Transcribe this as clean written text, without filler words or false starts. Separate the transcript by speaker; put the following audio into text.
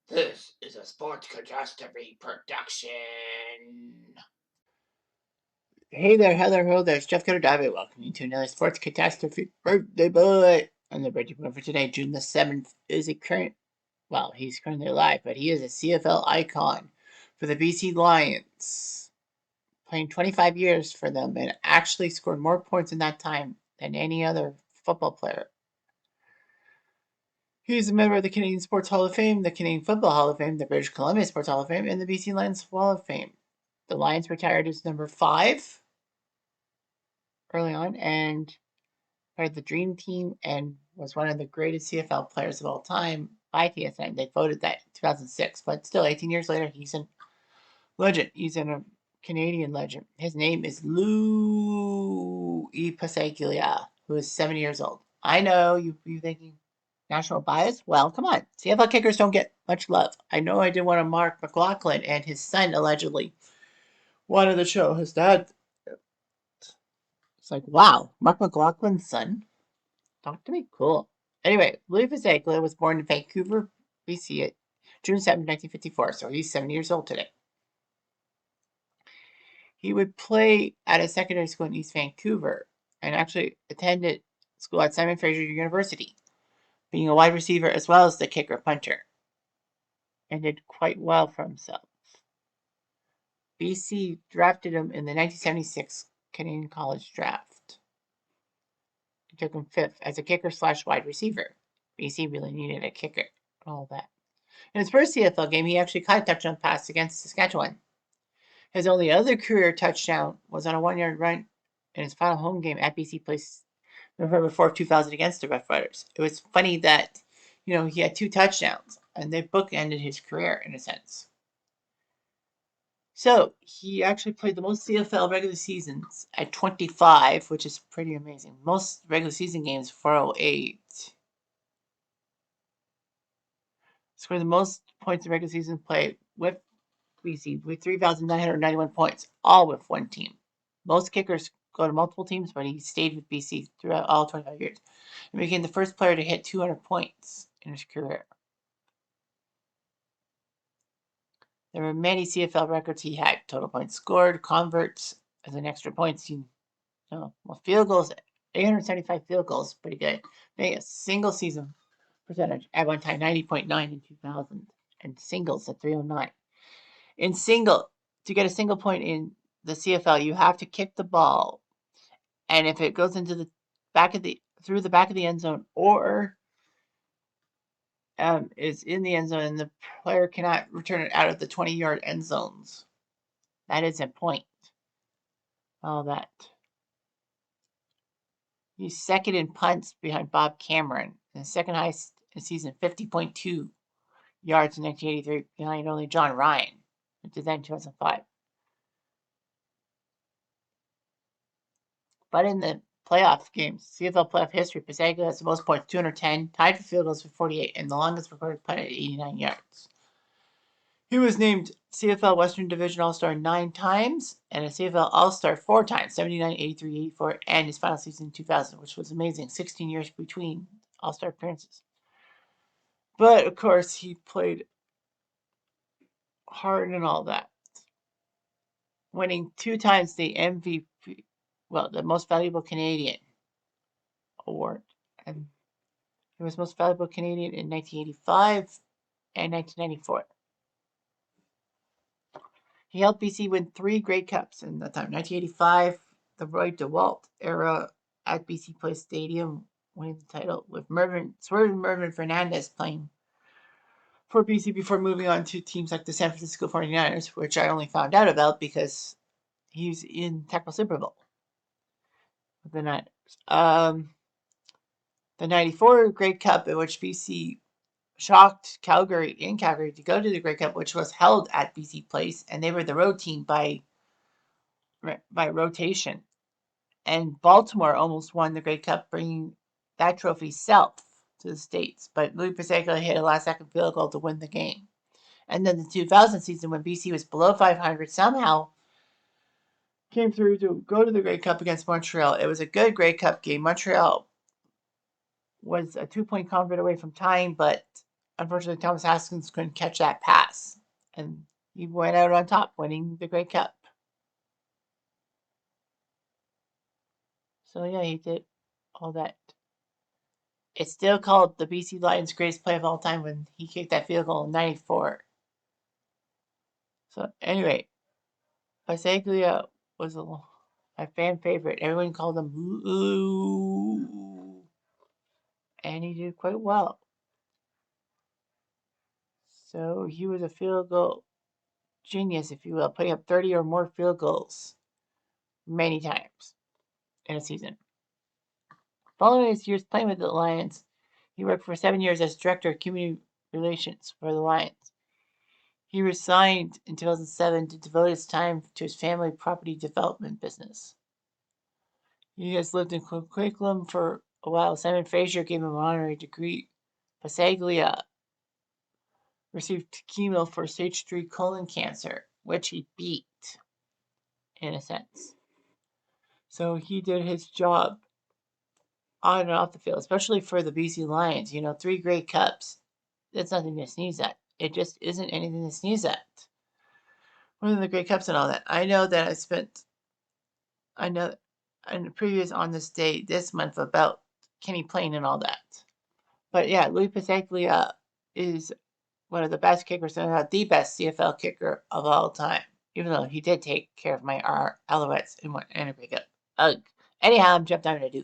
Speaker 1: This is a Sports Catastrophe production. Hey there, hello, there's Jeff Cutastrophe. Welcome to another Sports Catastrophe birthday boy. And the birthday boy for today, June the 7th, is he's currently alive, but he is a CFL icon for the BC Lions, playing 25 years for them and actually scored more points in that time than any other football player. He's a member of the Canadian Sports Hall of Fame, the Canadian Football Hall of Fame, the British Columbia Sports Hall of Fame, and the BC Lions Hall of Fame. The Lions retired as number 5 early on and part of the Dream Team and was one of the greatest CFL players of all time by TSN. They voted that in 2006, but still, 18 years later, he's a legend. He's a Canadian legend. His name is Luuuuuuuuuu-i Passaglia, who is 70 years old. I know you're thinking, national bias? Well, come on. CFL kickers don't get much love. I know I did one on Mark McLaughlin, and his son allegedly wanted to show his dad. It's like, wow, Mark McLaughlin's son? Talk to me? Cool. Anyway, Louis Pasaglia was born in Vancouver, BC at June 7, 1954, so he's 70 years old today. He would play at a secondary school in East Vancouver and actually attended school at Simon Fraser University, being a wide receiver as well as the kicker punter, and did quite well for himself. BC drafted him in the 1976 Canadian College Draft. He took him 5th as a kicker / wide receiver. BC really needed a kicker and all that. In his first CFL game, he actually caught a touchdown pass against Saskatchewan. His only other career touchdown was on a 1-yard run in his final home game at BC Place November 4th, 2000 against the Rough Riders. It was funny that, he had 2 touchdowns, and they bookended his career in a sense. So, he actually played the most CFL regular seasons at 25, which is pretty amazing. Most regular season games, 408. Scored the most points in regular season play with BC with 3,991 points, all with one team. Most kickers go to multiple teams, but he stayed with BC throughout all 25 years and became the first player to hit 200 points in his career. There were many CFL records he had: total points scored, converts as an extra points. Field goals, 875 field goals, pretty good. They a single season percentage at one time, 90.9 in 2000, and singles at 309. To get a single point in the CFL, you have to kick the ball, and if it goes into the through the back of the end zone or is in the end zone, and the player cannot return it out of the 20-yard end zones, that is a point. All that. He's second in punts behind Bob Cameron, and second highest in season, 50.2 yards in 1983, behind only John Ryan, who did that in 2005. But in the playoff games, CFL playoff history, Passaglia has the most points, 210, tied for field goals for 48, and the longest recorded punt at 89 yards. He was named CFL Western Division All-Star 9 times and a CFL All-Star 4 times, 79, 83, 84, and his final season in 2000, which was amazing. 16 years between All-Star appearances. But, of course, he played hard and all that, winning 2 times the MVP, the Most Valuable Canadian award. And he was Most Valuable Canadian in 1985 and 1994. He helped BC win 3 Grey Cups in that time. 1985, the Roy DeWalt era at BC Place Stadium, winning the title with Mervyn Fernandez playing for BC before moving on to teams like the San Francisco 49ers, which I only found out about because he was in Tackle Super Bowl with the Niners. The 94 Grey Cup, in which BC shocked Calgary to go to the Grey Cup, which was held at BC Place, and they were the road team by rotation. And Baltimore almost won the Grey Cup, bringing that trophy south to the States. But Louis Pasaglia hit a last-second field goal to win the game. And then the 2000 season, when BC was below 500, somehow came through to go to the Grey Cup against Montreal. It was a good Grey Cup game. Montreal was a 2-point convert away from tying, but unfortunately, Thomas Haskins couldn't catch that pass, and he went out on top, winning the Grey Cup. So yeah, he did all that. It's still called the BC Lions' greatest play of all time when he kicked that field goal in '94. So anyway, Passaglia was my fan favorite. Everyone called him Luuuuuuuuuu, and he did quite well. So he was a field goal genius, if you will, putting up 30 or more field goals many times in a season. Following his years playing with the Lions, he worked for 7 years as director of community relations for the Lions. He resigned in 2007 to devote his time to his family property development business. He has lived in Coquitlam for a while. Simon Fraser gave him an honorary degree. Passaglia received chemo for stage 3 colon cancer, which he beat, in a sense. So he did his job on and off the field, especially for the BC Lions. 3 Grey Cups. That's nothing to sneeze at. It just isn't anything to sneeze at. More than the Grey Cups and all that. I know in the previous On This Day this month about Kenny Payne and all that. But yeah, Louis Passaglia is one of the best kickers, and not the best CFL kicker of all time. Even though he did take care of my Alouettes in a Grey Cup. Anyhow, I'm jumped down to do.